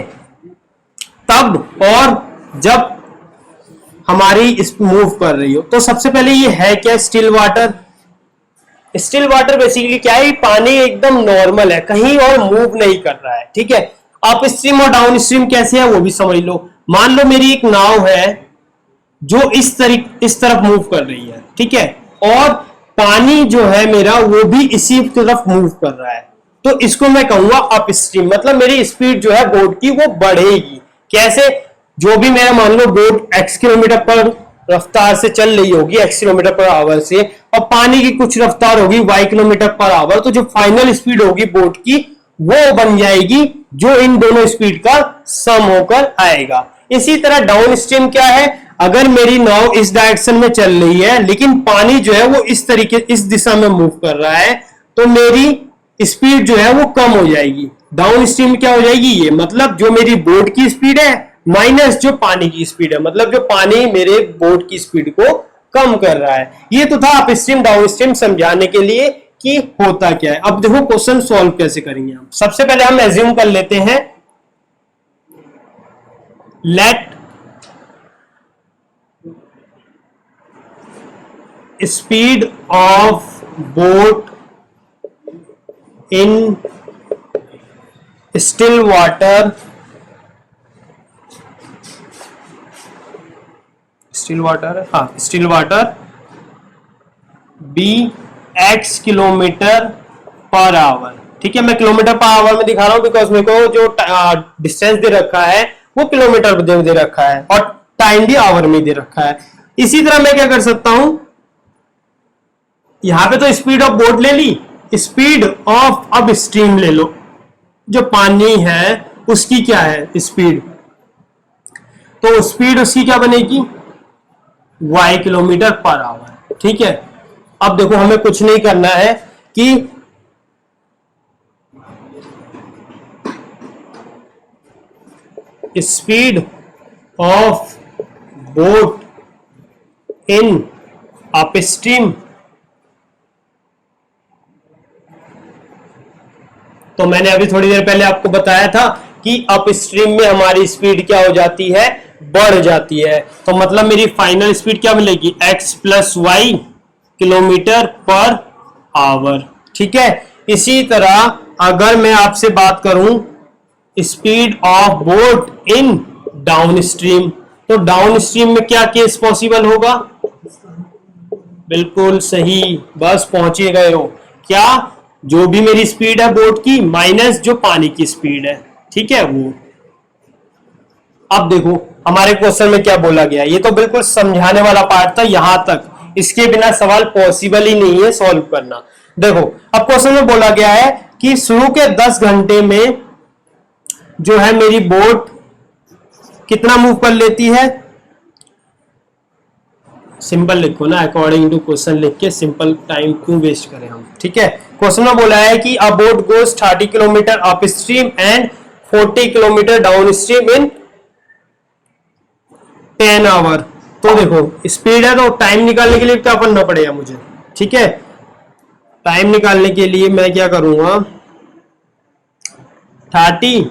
A: तब, और जब हमारी मूव कर रही हो। तो सबसे पहले ये है क्या still water. Still water basically क्या है, पानी एकदम नॉर्मल है, कहीं और मूव नहीं कर रहा है। ठीक है, अप स्ट्रीम और डाउन स्ट्रीम कैसे है वो भी समझ लो। मान लो मेरी एक नाव है जो इस तरफ मूव कर रही है, ठीक है, और पानी जो है मेरा वो भी इसी तरफ मूव कर रहा है, तो इसको मैं कहूंगा अप स्ट्रीम। मतलब मेरी स्पीड जो है बोट की वो बढ़ेगी। कैसे, जो भी मेरा मान लो बोट x किलोमीटर पर रफ्तार से चल रही होगी, x किलोमीटर पर आवर से, और पानी की कुछ रफ्तार होगी y किलोमीटर पर आवर, तो जो फाइनल स्पीड होगी बोट की वो बन जाएगी जो इन दोनों स्पीड का सम होकर आएगा। इसी तरह डाउन स्ट्रीम क्या है, अगर मेरी नाव इस डायरेक्शन में चल रही है लेकिन पानी जो है वो इस तरीके इस दिशा में मूव कर रहा है, तो मेरी स्पीड जो है वो कम हो जाएगी। डाउन स्ट्रीम क्या हो जाएगी, ये मतलब जो मेरी बोट की स्पीड है माइनस जो पानी की स्पीड है, मतलब जो पानी मेरे बोट की स्पीड को कम कर रहा है। ये तो था अप स्ट्रीम डाउन स्ट्रीम समझाने के लिए कि होता क्या है। अब देखो क्वेश्चन सॉल्व कैसे करेंगे हम। सबसे पहले हम एज्यूम कर लेते हैं, let speed of boat in still water still water be x kilometre per hour. ठीक है, मैं किलोमीटर पर आवर में दिखा रहा हूं बिकॉज मेरे को जो डिस्टेंस दे रखा है वो किलोमीटर दे रखा है और टाइम भी आवर में दे रखा है। इसी तरह मैं क्या कर सकता हूं, यहां पे तो स्पीड ऑफ बोट ले ली, स्पीड ऑफ अब स्ट्रीम ले लो, जो पानी है उसकी क्या है स्पीड, तो स्पीड उसकी क्या बनेगी y किलोमीटर पर आवर। ठीक है, अब देखो हमें कुछ नहीं करना है कि speed of boat in upstream, तो मैंने अभी थोड़ी देर पहले आपको बताया था कि अपस्ट्रीम में हमारी स्पीड क्या हो जाती है, बढ़ जाती है। तो मतलब मेरी फाइनल स्पीड क्या मिलेगी, x plus y kilometre per hour. ठीक है, इसी तरह अगर मैं आपसे बात करूं speed of boat in downstream, तो डाउन स्ट्रीम में क्या केस पॉसिबल होगा, बिल्कुल सही, बस पहुंचे गए हो। क्या, जो भी मेरी स्पीड है बोट की माइनस जो पानी की स्पीड है। ठीक है, वो अब देखो हमारे क्वेश्चन में क्या बोला गया, ये तो बिल्कुल समझाने वाला पार्ट था यहां तक, इसके बिना सवाल पॉसिबल ही नहीं है सॉल्व करना। देखो अब क्वेश्चन में बोला गया है कि शुरू के 10 घंटे में जो है मेरी बोट कितना मूव कर लेती है, सिंपल लिखो ना, अकॉर्डिंग टू क्वेश्चन लिख के, सिंपल टाइम क्यों वेस्ट करें हम। ठीक है, क्वेश्चन में बोला है कि a boat goes 30 kilometre upstream and 40 kilometre downstream in 10 hour. तो देखो स्पीड है तो टाइम निकालने के लिए क्या करना पड़ेगा मुझे। ठीक है, टाइम निकालने के लिए मैं क्या करूंगा, 30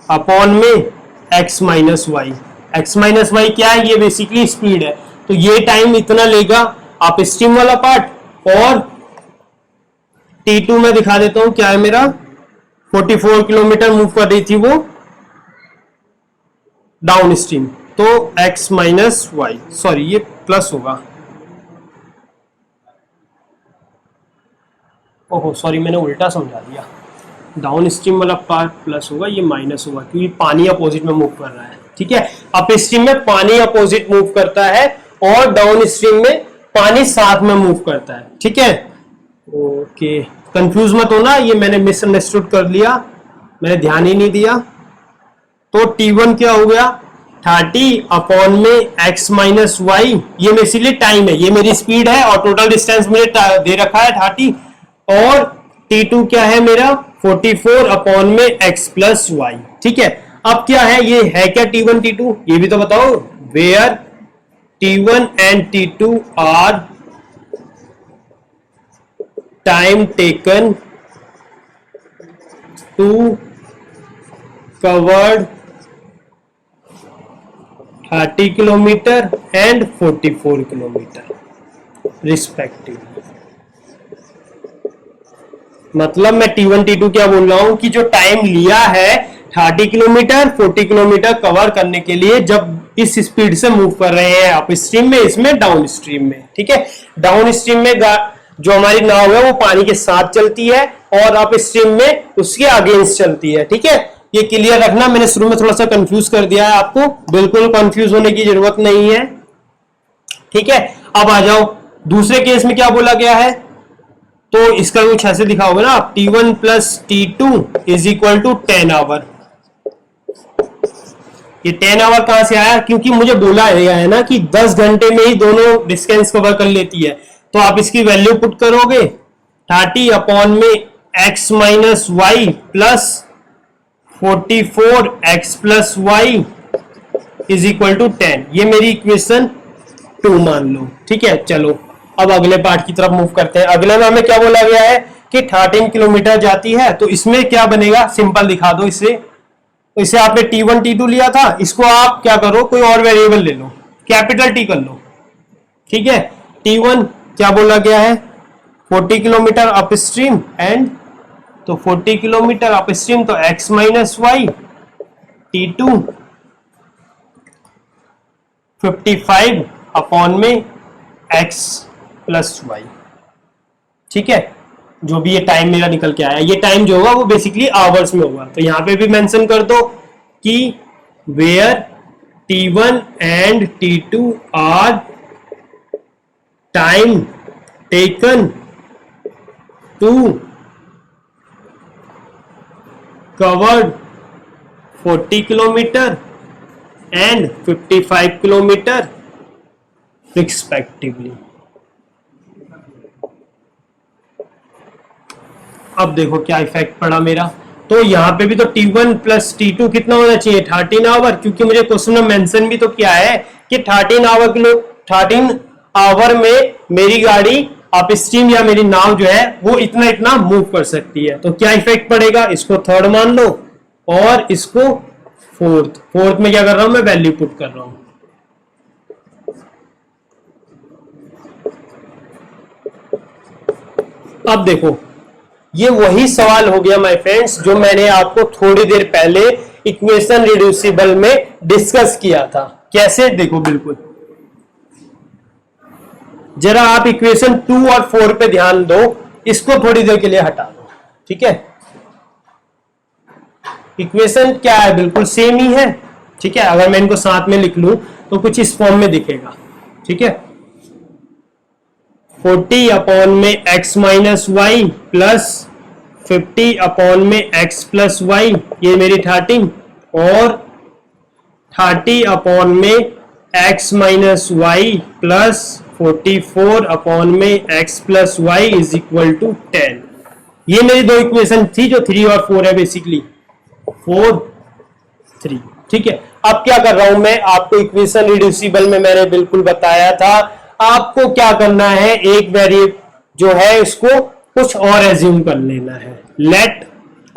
A: अपॉन में x minus y. X minus y क्या है, ये बेसिकली स्पीड है, तो ये टाइम इतना लेगा आप स्ट्रीम वाला पार्ट, और T2 में दिखा देता हूं क्या है मेरा, 44 किलोमीटर मूव कर रही थी वो डाउन स्ट्रीम, तो x माइनस वाई, सॉरी ये प्लस होगा, ओहो सॉरी मैंने उल्टा समझा दिया, डाउन स्ट्रीम वाला पार्ट प्लस होगा, ये माइनस होगा क्योंकि पानी अपोजिट में मूव कर रहा है। ठीक है, अप स्ट्रीम में पानी अपोजिट मूव करता है और डाउन स्ट्रीम में पानी साथ में मूव करता है। ठीक है, ओके, कंफ्यूज मत होना, ये मैंने मिसअंडरस्टूड कर लिया, मैंने ध्यान ही नहीं दिया। तो T1 क्या हो गया, 30 अपॉन में x माइनस वाई, ये बेसिकली टाइम है, ये मेरी स्पीड है और टोटल डिस्टेंस मुझे दे रखा है 30, और T2 क्या है मेरा 44 अपॉन में x प्लस वाई। ठीक है, अब क्या है, ये है क्या T1 T2, ये भी तो बताओ, where T1 and T2 are time taken to covered 30 kilometre and 44 kilometre respectively. मतलब मैं T1 T2 क्या बोल रहा हूं कि जो टाइम लिया है 30 किलोमीटर 40 किलोमीटर कवर करने के लिए, जब इस स्पीड से मूव कर रहे हैं अप स्ट्रीम में, इसमें डाउन स्ट्रीम में। ठीक है, डाउन स्ट्रीम में जो हमारी नाव है वो पानी के साथ चलती है और अप स्ट्रीम में उसके अगेंस्ट चलती है। ठीक है, ये क्लियर रखना, मैंने शुरू में थोड़ा सा कंफ्यूज कर दिया है आपको, बिल्कुल कंफ्यूज होने की जरूरत नहीं है। ठीक है, अब आ जाओ दूसरे केस में क्या बोला गया है, तो इसका कुछ ऐसे लिखा होगा ना आप, T1 plus T2 is equal to 10 hour. ये 10 आवर कहां से आया? क्योंकि मुझे बोला गया है ना कि 10 घंटे में ही दोनों डिस्टेंस कवर कर लेती है। तो आप इसकी वैल्यू पुट करोगे 30 अपॉन में x minus y plus 44 x plus y is equal to 10। ये मेरी इक्वेशन 2 मान लो। ठीक है, चलो अब अगले पार्ट की तरफ मूव करते हैं। अगले में हमें क्या बोला गया है कि 13 किलोमीटर जाती है, तो इसमें क्या बनेगा, सिंपल दिखा दो इसे। तो इसे आपने T1 T2 लिया था, इसको आप क्या करो, कोई और वेरिएबल ले लो, कैपिटल T कर लो। ठीक है, T1 क्या बोला गया है, 40 किलोमीटर अप स्ट्रीम एंड, तो 40 किलोमीटर अप स्ट्रीम तो x minus y, T2 55 upon में x प्लस वाई। ठीक है, जो भी ये टाइम मेरा निकल के आया, ये टाइम जो होगा वो बेसिकली आवर्स में होगा। तो यहां पे भी मेंशन कर दो कि where T1 and T2 are time taken to covered 40 kilometre and 55 kilometre respectively. अब देखो क्या इफेक्ट पड़ा मेरा। तो यहां पे भी तो T1 प्लस T2 कितना होना चाहिए, 13 आवर, क्योंकि मुझे क्वेश्चन में मेंशन भी तो किया है कि 13 आवर में मेरी गाड़ी अप स्ट्रीम या मेरी नाव जो है वो इतना इतना मूव कर सकती है। तो क्या इफेक्ट पड़ेगा, इसको थर्ड मान लो और इसको फोर्थ में क्या कर रहा हूं मैं, वैल्यू पुट कर रहा हूं। अब देखो ये वही सवाल हो गया माय फ्रेंड्स जो मैंने आपको थोड़ी देर पहले इक्वेशन रिड्यूसिबल में डिस्कस किया था। कैसे, देखो बिल्कुल, जरा आप इक्वेशन 2 और 4 पे ध्यान दो, इसको थोड़ी देर के लिए हटा दो। ठीक है, इक्वेशन क्या है, बिल्कुल सेम ही है। ठीक है, अगर मैं इनको साथ में लिख लूं तो कुछ इस फॉर्म में दिखेगा। ठीक है, 40 अपॉन में x minus y plus 50 upon में x प्लस वाई, ये मेरी 13, और 30 अपॉन में x minus y plus 44 upon में x plus y is equal to 10। ये मेरी दो इक्वेशन थी जो 3 और 4 है, बेसिकली 4 3। ठीक है, अब क्या कर रहा हूं मैं, आपको इक्वेशन रिड्यूसिबल में मैंने बिल्कुल बताया था आपको क्या करना है, एक वेरिएबल जो है इसको कुछ और एज्यूम कर लेना है। Let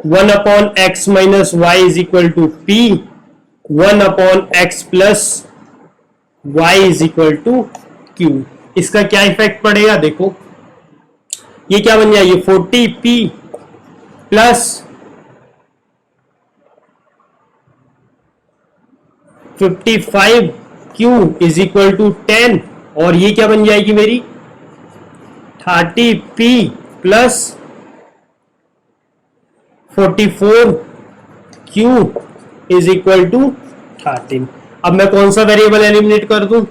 A: 1 upon x minus y is equal to p, 1 upon x plus y is equal to q. इसका क्या इफेक्ट पड़ेगा, देखो ये क्या बन जाएगी, 40p plus 55q is equal to 10, और ये क्या बन जाएगी मेरी 30p plus 44q is equal to 13। अब मैं कौन सा वेरिएबल एलिमिनेट कर दूं,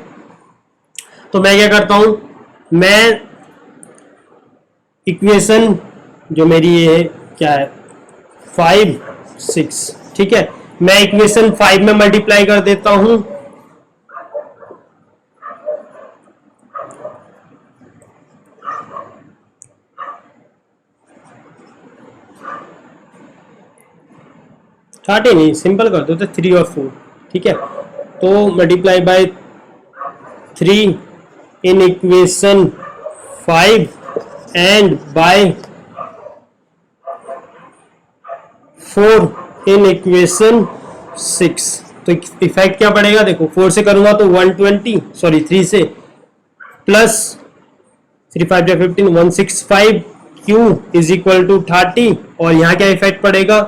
A: तो मैं क्या करता हूं, मैं इक्वेशन जो मेरी ये है क्या है 5 6, ठीक है, मैं इक्वेशन 5 में मल्टीप्लाई कर देता हूं। थर्टी नहीं, सिंपल कर दो तो 3 और 4। ठीक है, तो multiply by 3 in equation 5 and by 4 in equation 6। तो इफेक्ट क्या पड़ेगा, देखो 4 से करूंगा तो 120, सॉरी 3 से plus 3 5 15 165 q is equal to 30, और यहां क्या इफेक्ट पड़ेगा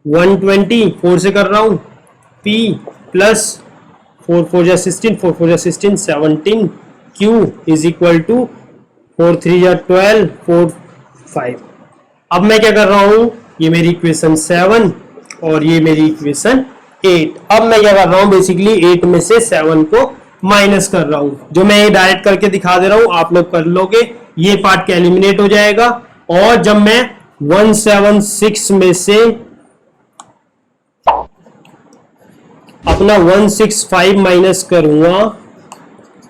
A: 120, 4 से कर रहा हूं, p प्लस 4 4 जा 16 4 4 जा 16 17 q इज इक्वल टू 4 3 जा 12 4 5। अब मैं क्या कर रहा हूं, ये मेरी इक्वेशन 7 और ये मेरी इक्वेशन 8। अब मैं क्या कर रहा हूं, बेसिकली 8 में से 7 को माइनस कर रहा हूं, जो मैं ये डायरेक्ट करके दिखा दे रहा हूं, आप लोग कर लोगे। ये पार्ट का एलिमिनेट हो जाएगा। और जब मैं 176 में से अपना 165 माइनस करूंगा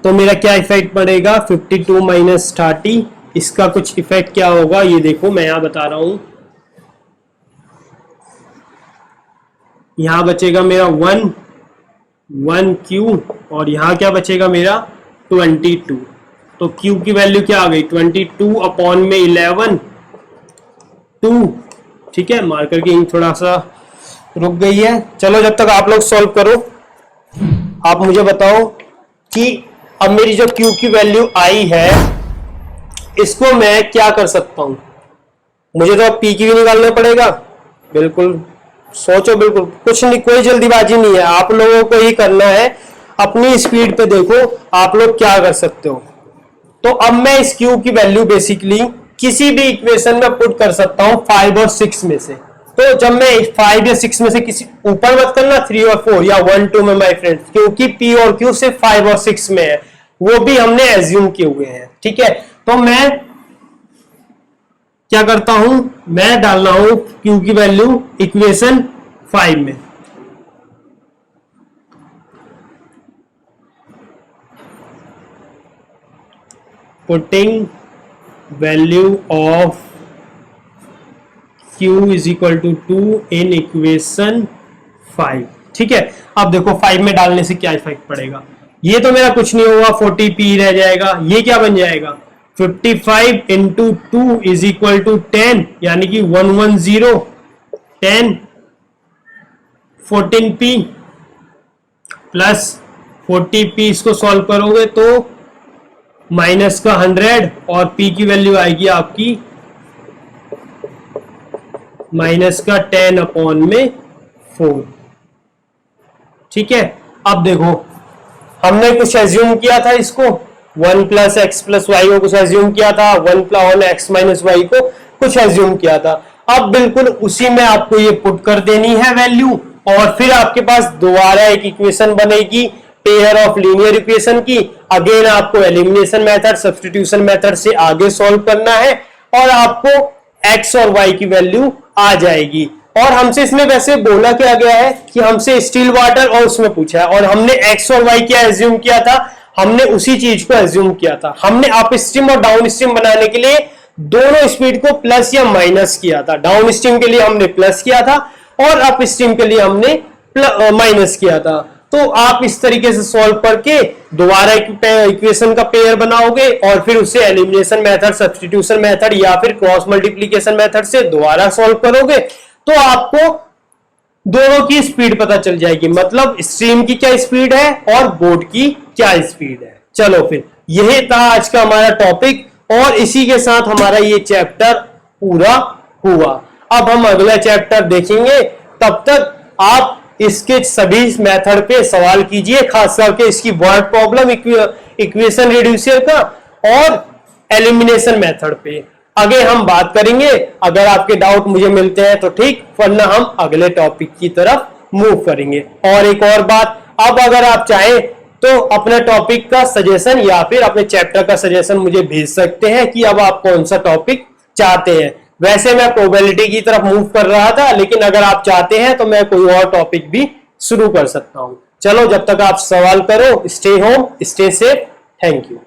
A: तो मेरा क्या इफेक्ट पड़ेगा, 52 माइनस 30, इसका कुछ इफेक्ट क्या होगा ये देखो, मैं यहां बता रहा हूं। यहां बचेगा मेरा 1 क्यू और यहां क्या बचेगा मेरा 22। तो क्यू की वैल्यू क्या आ गई, 22 अपॉन में 11 2। ठीक है, मार्कर की इंक थोड़ा सा रुक गई है। चलो जब तक आप लोग सॉल्व करो, आप मुझे बताओ कि अब मेरी जो क्यू की वैल्यू आई है इसको मैं क्या कर सकता हूं। मुझे तो अब पी की भी निकालना पड़ेगा। बिल्कुल सोचो, बिल्कुल कुछ नहीं, कोई जल्दीबाजी नहीं है, आप लोगों को ही करना है। अपनी स्पीड पे देखो आप लोग क्या कर सकते हो। तो अब मैं इस क्यू की वैल्यू बेसिकली किसी भी इक्वेशन में पुट कर सकता हूं 5 और 6 में से। तो जब मैं 5 या 6 में से किसी ऊपर मत करना 3 और 4 या 1 2 में माय फ्रेंड्स, क्योंकि पी और क्यू सिर्फ 5 और 6 में है, वो भी हमने एज्यूम किए हुए हैं। ठीक है, तो मैं क्या करता हूं, मैं डाल रहा हूं क्यू की वैल्यू इक्वेशन 5 में। Putting value of Q is equal to 2 in equation 5। ठीक है, अब देखो 5 में डालने से क्या इफेक्ट पड़ेगा। ये तो मेरा कुछ नहीं होगा, 40p रह जाएगा। ये क्या बन जाएगा, 55 इंटू 2 इज इक्वल टू 10, यानी कि 110 10 14p प्लस 40p, इसको सॉल्व करोगे तो माइनस का 100 और p की वैल्यू आएगी आपकी माइनस का 10 अपॉन में 4। ठीक है, अब देखो हमने कुछ एज्यूम किया था, इसको 1 प्लस एक्स प्लस वाई को कुछ एज्यूम किया था, 1 प्लस एक्स माइनस वाई को कुछ एज्यूम किया था। अब बिल्कुल उसी में आपको ये पुट कर देनी है वैल्यू, और फिर आपके पास दोबारा एक इक्वेशन बनेगी पेयर ऑफ लीनियर इक्वेशन की। अगेन आपको एलिमिनेशन मेथड, सब्स्टिट्यूशन मेथड से आगे सॉल्व करना है और आपको एक्स और वाई की वैल्यू आ जाएगी। और हमसे इसमें वैसे बोला क्या गया है कि हमसे स्टील वाटर और उसमें पूछा है, और हमने एक्स और वाई क्या एज्यूम किया था, हमने उसी चीज को एज्यूम किया था। हमने अप स्ट्रीम और डाउन स्ट्रीम बनाने के लिए दोनों स्पीड को प्लस या माइनस किया था। डाउन स्ट्रीम के लिए हमने प्लस किया था और अप स्ट्रीम के लिए हमने माइनस किया था। तो आप इस तरीके से सॉल्व करके दोबारा इक्वेशन का पेयर बनाओगे और फिर उसे एलिमिनेशन मेथड, सब्स्टिट्यूशन मेथड या फिर क्रॉस मल्टीप्लिकेशन मेथड से दोबारा सॉल्व करोगे तो आपको दोनों की स्पीड पता चल जाएगी, मतलब स्ट्रीम की क्या स्पीड है और बोट की क्या स्पीड है। चलो फिर यही था आज का हमारा टॉपिक और इसी के साथ हमारा ये चैप्टर पूरा हुआ। अब हम अगला चैप्टर देखेंगे, तब तक आप इसके सभी मेथड पे सवाल कीजिए, खास करके इसकी वर्ड प्रॉब्लम, इक्वेशन रिड्यूसर का और एलिमिनेशन मेथड पे आगे हम बात करेंगे। अगर आपके डाउट मुझे मिलते हैं तो ठीक, वरना हम अगले टॉपिक की तरफ मूव करेंगे। और एक और बात, अब अगर आप चाहें तो अपने टॉपिक का सजेशन या फिर अपने चैप्टर का सजेशन मुझे भेज सकते हैं कि अब आप कौन सा टॉपिक चाहते हैं। वैसे मैं प्रोबेबिलिटी की तरफ मूव कर रहा था, लेकिन अगर आप चाहते हैं तो मैं कोई और टॉपिक भी शुरू कर सकता हूं। चलो जब तक आप सवाल करो, stay home, stay safe, thank you.